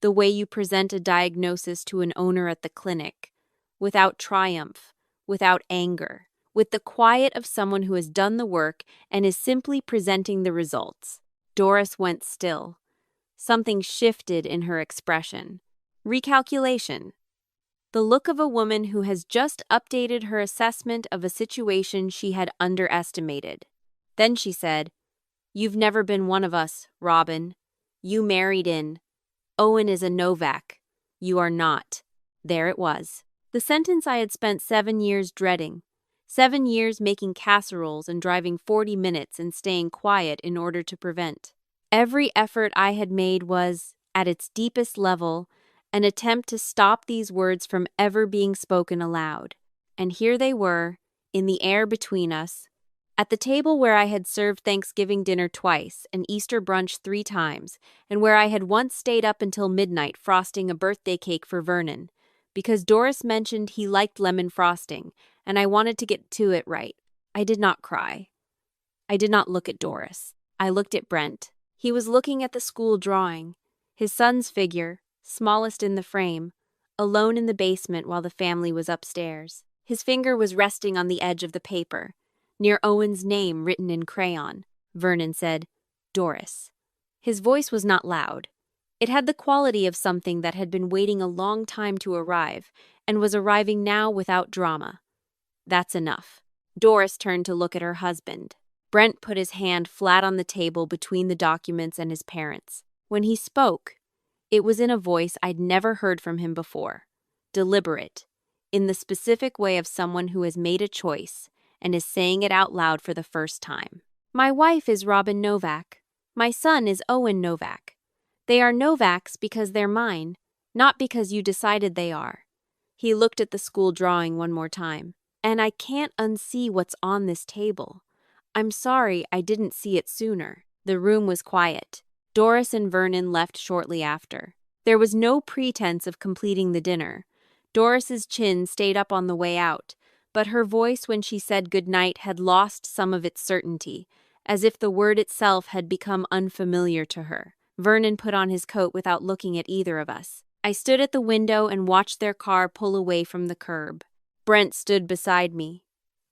the way you present a diagnosis to an owner at the clinic, without triumph, without anger, with the quiet of someone who has done the work and is simply presenting the results. Doris went still. Something shifted in her expression. Recalculation. The look of a woman who has just updated her assessment of a situation she had underestimated. Then she said, You've never been one of us, Robin. You married in. Owen is a Novak. You are not. There it was. The sentence I had spent 7 years dreading. 7 years making casseroles and driving 40 minutes and staying quiet in order to prevent. Every effort I had made was, at its deepest level, an attempt to stop these words from ever being spoken aloud. And here they were, in the air between us, at the table where I had served Thanksgiving dinner twice and Easter brunch 3 times, and where I had once stayed up until midnight frosting a birthday cake for Vernon, because Doris mentioned he liked lemon frosting, and I wanted to get to it right. I did not cry. I did not look at Doris. I looked at Brent. He was looking at the school drawing, his son's figure, smallest in the frame, alone in the basement while the family was upstairs. His finger was resting on the edge of the paper, near Owen's name written in crayon. Vernon said, Doris. His voice was not loud. It had the quality of something that had been waiting a long time to arrive, and was arriving now without drama. That's enough. Doris turned to look at her husband. Brent put his hand flat on the table between the documents and his parents. When he spoke, it was in a voice I'd never heard from him before. Deliberate, in the specific way of someone who has made a choice and is saying it out loud for the first time. My wife is Robin Novak. My son is Owen Novak. They are Novaks because they're mine, not because you decided they are. He looked at the school drawing one more time. And I can't unsee what's on this table. I'm sorry I didn't see it sooner. The room was quiet. Doris and Vernon left shortly after. There was no pretense of completing the dinner. Doris's chin stayed up on the way out, but her voice when she said goodnight had lost some of its certainty, as if the word itself had become unfamiliar to her. Vernon put on his coat without looking at either of us. I stood at the window and watched their car pull away from the curb. Brent stood beside me.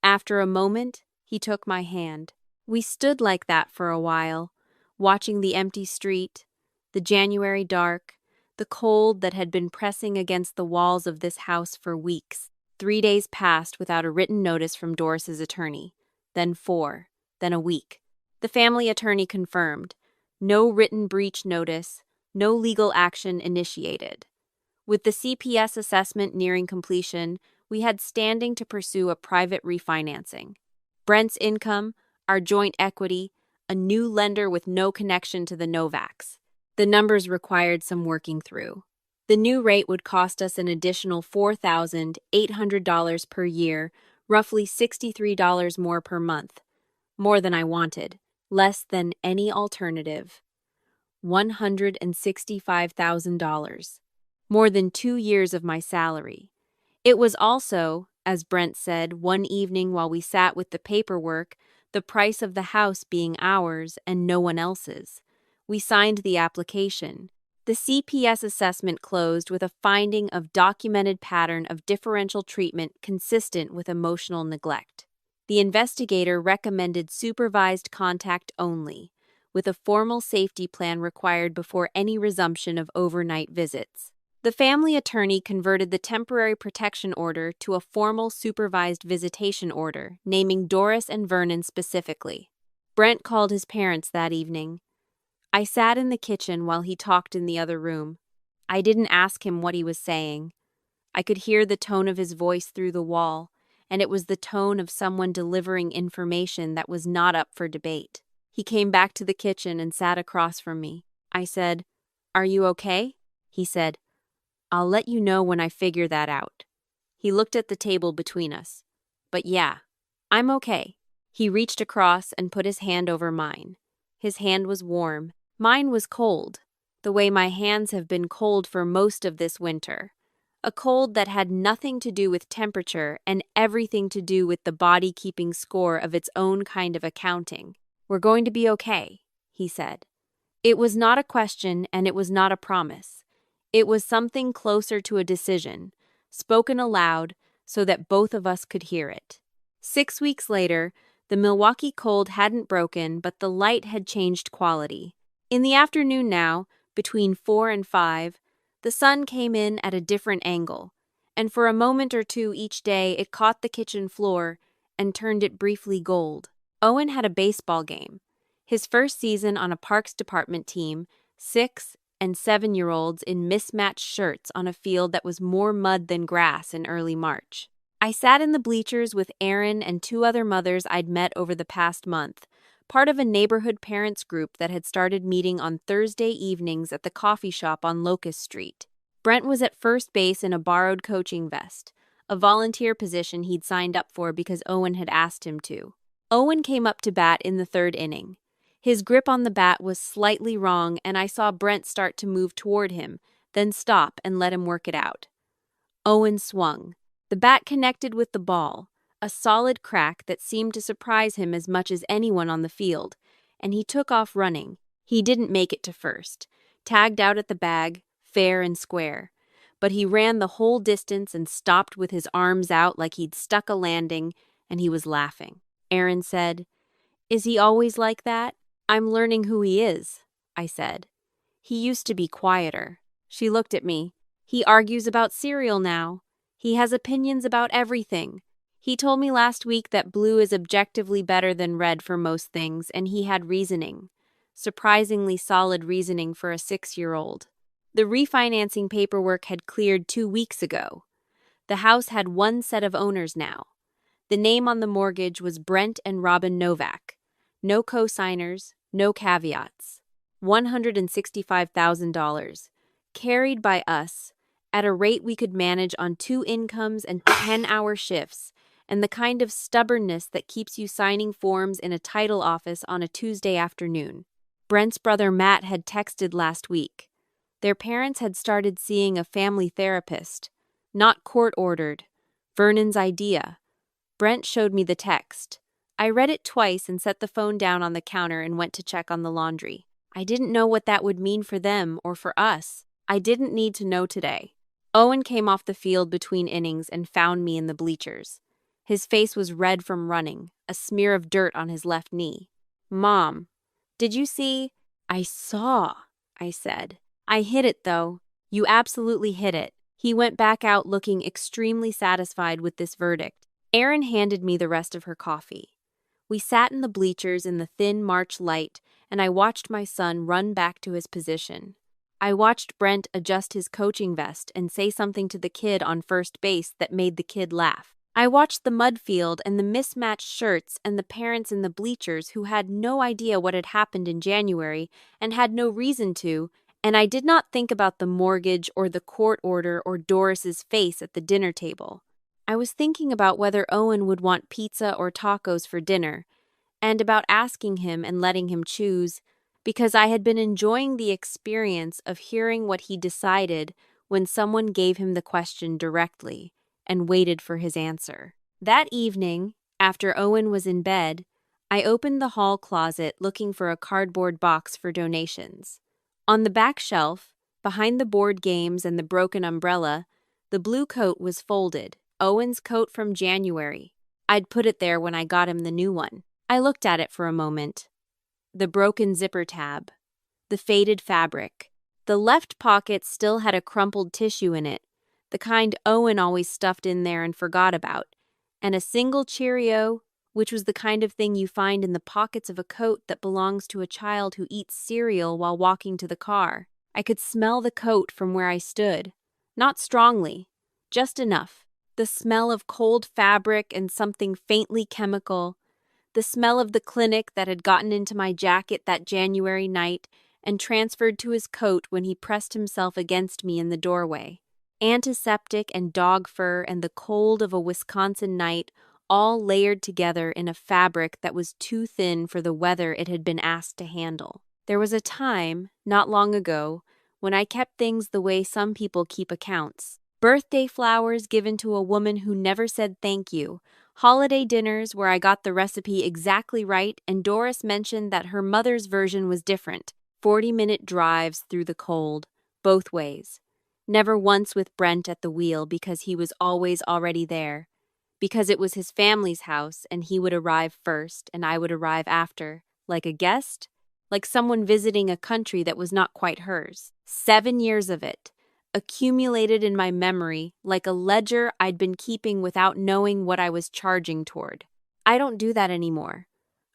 After a moment, he took my hand. We stood like that for a while, watching the empty street, the January dark, the cold that had been pressing against the walls of this house for weeks. 3 days passed without a written notice from Doris's attorney, then 4, then a week. The family attorney confirmed. No written breach notice, no legal action initiated. With the CPS assessment nearing completion, we had standing to pursue a private refinancing. Brent's income, our joint equity, a new lender with no connection to the Novaks. The numbers required some working through. The new rate would cost us an additional $4,800 per year, roughly $63 more per month. More than I wanted, less than any alternative. $165,000. More than 2 years of my salary. It was also, as Brent said, one evening while we sat with the paperwork, the price of the house being ours and no one else's. We signed the application. The CPS assessment closed with a finding of documented pattern of differential treatment consistent with emotional neglect. The investigator recommended supervised contact only, with a formal safety plan required before any resumption of overnight visits. The family attorney converted the temporary protection order to a formal supervised visitation order, naming Doris and Vernon specifically. Brent called his parents that evening. I sat in the kitchen while he talked in the other room. I didn't ask him what he was saying. I could hear the tone of his voice through the wall, and it was the tone of someone delivering information that was not up for debate. He came back to the kitchen and sat across from me. I said, "Are you okay?" He said, "I'll let you know when I figure that out." He looked at the table between us. "But yeah, I'm okay." He reached across and put his hand over mine. His hand was warm. Mine was cold, the way my hands have been cold for most of this winter. A cold that had nothing to do with temperature and everything to do with the body keeping score of its own kind of accounting. "We're going to be okay," he said. It was not a question and it was not a promise. It was something closer to a decision, spoken aloud so that both of us could hear it. 6 weeks later, the Milwaukee cold hadn't broken, but the light had changed quality. In the afternoon now, between 4 and 5, the sun came in at a different angle, and for a moment or two each day it caught the kitchen floor and turned it briefly gold. Owen had a baseball game. His first season on a Parks Department team, 6 and 7-year-olds in mismatched shirts on a field that was more mud than grass in early March. I sat in the bleachers with Erin and 2 other mothers I'd met over the past month, part of a neighborhood parents group that had started meeting on Thursday evenings at the coffee shop on Locust Street. Brent was at first base in a borrowed coaching vest, a volunteer position he'd signed up for because Owen had asked him to. Owen came up to bat in the 3rd inning. His grip on the bat was slightly wrong, and I saw Brent start to move toward him, then stop and let him work it out. Owen swung. The bat connected with the ball, a solid crack that seemed to surprise him as much as anyone on the field, and he took off running. He didn't make it to first, tagged out at the bag, fair and square. But he ran the whole distance and stopped with his arms out like he'd stuck a landing, and he was laughing. Erin said, "Is he always like that?" "I'm learning who he is," I said. "He used to be quieter." She looked at me. "He argues about cereal now. He has opinions about everything. He told me last week that blue is objectively better than red for most things, and he had reasoning. Surprisingly solid reasoning for a 6-year-old. The refinancing paperwork had cleared 2 weeks ago. The house had one set of owners now. The name on the mortgage was Brent and Robin Novak. No co-signers, no caveats. $165,000. Carried by us, at a rate we could manage on 2 incomes and 10-hour shifts, and the kind of stubbornness that keeps you signing forms in a title office on a Tuesday afternoon. Brent's brother Matt had texted last week. Their parents had started seeing a family therapist. Not court-ordered. Vernon's idea. Brent showed me the text. I read it twice and set the phone down on the counter and went to check on the laundry. I didn't know what that would mean for them or for us. I didn't need to know today. Owen came off the field between innings and found me in the bleachers. His face was red from running, a smear of dirt on his left knee. "Mom, did you see?" "I saw," I said. "I hit it, though. You absolutely hit it." He went back out looking extremely satisfied with this verdict. Erin handed me the rest of her coffee. We sat in the bleachers in the thin March light, and I watched my son run back to his position. I watched Brent adjust his coaching vest and say something to the kid on first base that made the kid laugh. I watched the mud field and the mismatched shirts and the parents in the bleachers who had no idea what had happened in January and had no reason to, and I did not think about the mortgage or the court order or Doris's face at the dinner table. I was thinking about whether Owen would want pizza or tacos for dinner, and about asking him and letting him choose, because I had been enjoying the experience of hearing what he decided when someone gave him the question directly and waited for his answer. That evening, after Owen was in bed, I opened the hall closet looking for a cardboard box for donations. On the back shelf, behind the board games and the broken umbrella, the blue coat was folded, Owen's coat from January. I'd put it there when I got him the new one. I looked at it for a moment. The broken zipper tab, the faded fabric. The left pocket still had a crumpled tissue in it, the kind Owen always stuffed in there and forgot about, and a single Cheerio, which was the kind of thing you find in the pockets of a coat that belongs to a child who eats cereal while walking to the car. I could smell the coat from where I stood. Not strongly, just enough. The smell of cold fabric and something faintly chemical. The smell of the clinic that had gotten into my jacket that January night and transferred to his coat when he pressed himself against me in the doorway. Antiseptic and dog fur and the cold of a Wisconsin night all layered together in a fabric that was too thin for the weather it had been asked to handle. There was a time, not long ago, when I kept things the way some people keep accounts. Birthday flowers given to a woman who never said thank you, holiday dinners where I got the recipe exactly right and Doris mentioned that her mother's version was different, 40-minute drives through the cold, both ways. Never once with Brent at the wheel because he was always already there, because it was his family's house and he would arrive first and I would arrive after, like a guest, like someone visiting a country that was not quite hers. 7 years of it, accumulated in my memory like a ledger I'd been keeping without knowing what I was charging toward. I don't do that anymore.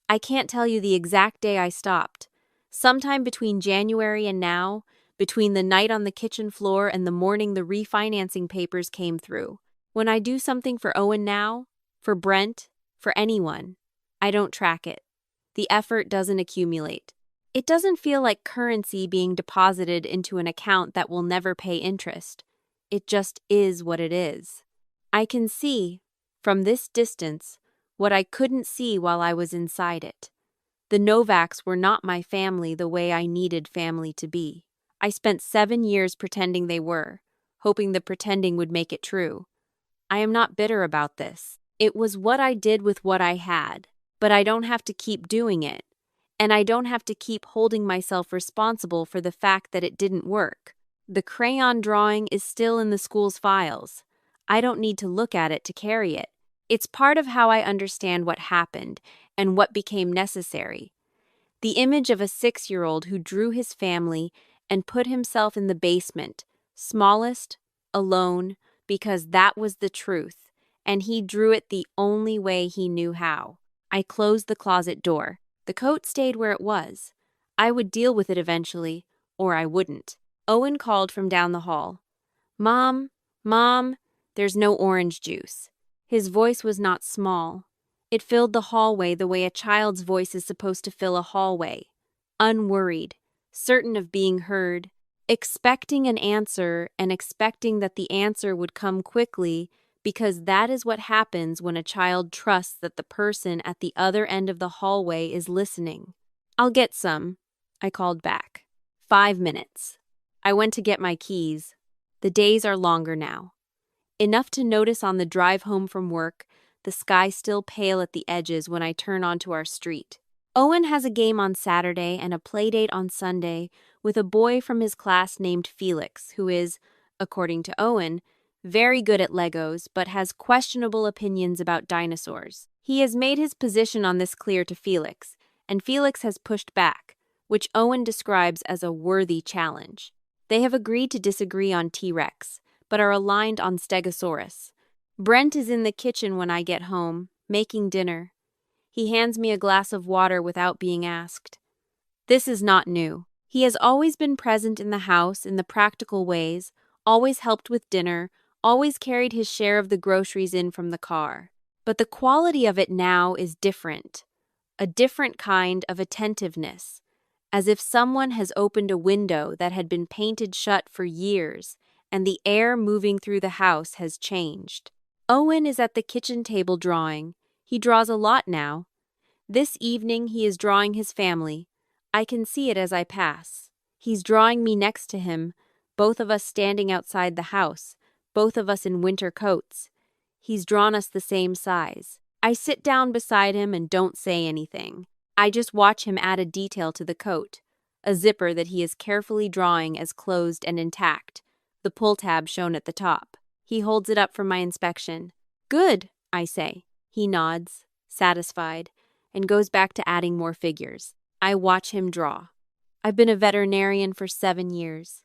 I can't tell you the exact day I stopped. Sometime between January and now, between the night on the kitchen floor and the morning the refinancing papers came through. When I do something for Owen now, for Brent, for anyone, I don't track it. The effort doesn't accumulate. It doesn't feel like currency being deposited into an account that will never pay interest. It just is what it is. I can see, from this distance, what I couldn't see while I was inside it. The Novaks were not my family the way I needed family to be. I spent 7 years pretending they were, hoping the pretending would make it true. I am not bitter about this. It was what I did with what I had, but I don't have to keep doing it. And I don't have to keep holding myself responsible for the fact that it didn't work. The crayon drawing is still in the school's files. I don't need to look at it to carry it. It's part of how I understand what happened and what became necessary. The image of a 6-year-old who drew his family and put himself in the basement, smallest, alone, because that was the truth, and he drew it the only way he knew how. I closed the closet door. The coat stayed where it was. I would deal with it eventually, or I wouldn't. Owen called from down the hall. Mom, Mom, there's no orange juice. His voice was not small. It filled the hallway the way a child's voice is supposed to fill a hallway. Unworried, certain of being heard, expecting an answer and expecting that the answer would come quickly, because that is what happens when a child trusts that the person at the other end of the hallway is listening. I'll get some, I called back. 5 minutes. I went to get my keys. The days are longer now. Enough to notice on the drive home from work, the sky still pale at the edges when I turn onto our street. Owen has a game on Saturday and a playdate on Sunday with a boy from his class named Felix, who is, according to Owen, very good at Legos, but has questionable opinions about dinosaurs. He has made his position on this clear to Felix, and Felix has pushed back, which Owen describes as a worthy challenge. They have agreed to disagree on T-Rex, but are aligned on Stegosaurus. Brent is in the kitchen when I get home, making dinner. He hands me a glass of water without being asked. This is not new. He has always been present in the house in the practical ways, always helped with dinner, always carried his share of the groceries in from the car. But the quality of it now is different. A different kind of attentiveness, as if someone has opened a window that had been painted shut for years, and the air moving through the house has changed. Owen is at the kitchen table drawing. He draws a lot now. This evening he is drawing his family, I can see it as I pass. He's drawing me next to him, both of us standing outside the house, both of us in winter coats. He's drawn us the same size. I sit down beside him and don't say anything. I just watch him add a detail to the coat, a zipper that he is carefully drawing as closed and intact, the pull tab shown at the top. He holds it up for my inspection. Good, I say. He nods, satisfied, and goes back to adding more figures. I watch him draw. I've been a veterinarian for 7 years.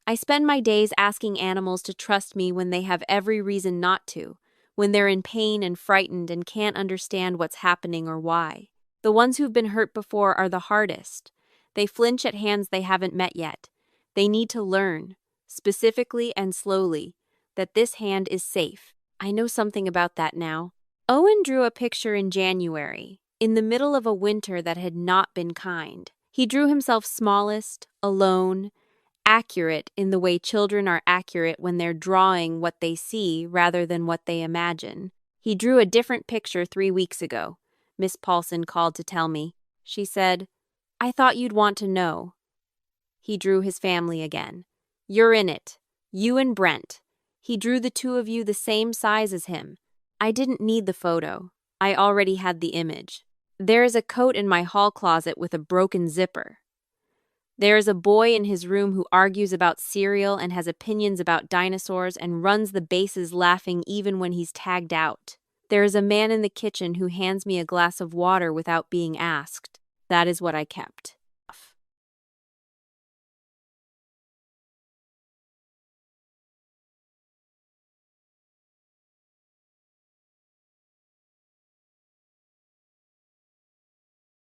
I spend my days asking animals to trust me when they have every reason not to, when they're in pain and frightened and can't understand what's happening or why. The ones who've been hurt before are the hardest. They flinch at hands they haven't met yet. They need to learn, specifically and slowly, that this hand is safe. I know something about that now. Owen drew a picture in January, in the middle of a winter that had not been kind. He drew himself smallest, alone, accurate in the way children are accurate when they're drawing what they see rather than what they imagine. He drew a different picture 3 weeks ago. Miss Paulson called to tell me. She said, "I thought you'd want to know." He drew his family again. "You're in it. You and Brent." He drew the two of you the same size as him. I didn't need the photo. I already had the image. There is a coat in my hall closet with a broken zipper. There is a boy in his room who argues about cereal and has opinions about dinosaurs and runs the bases laughing even when he's tagged out. There is a man in the kitchen who hands me a glass of water without being asked. That is what I kept.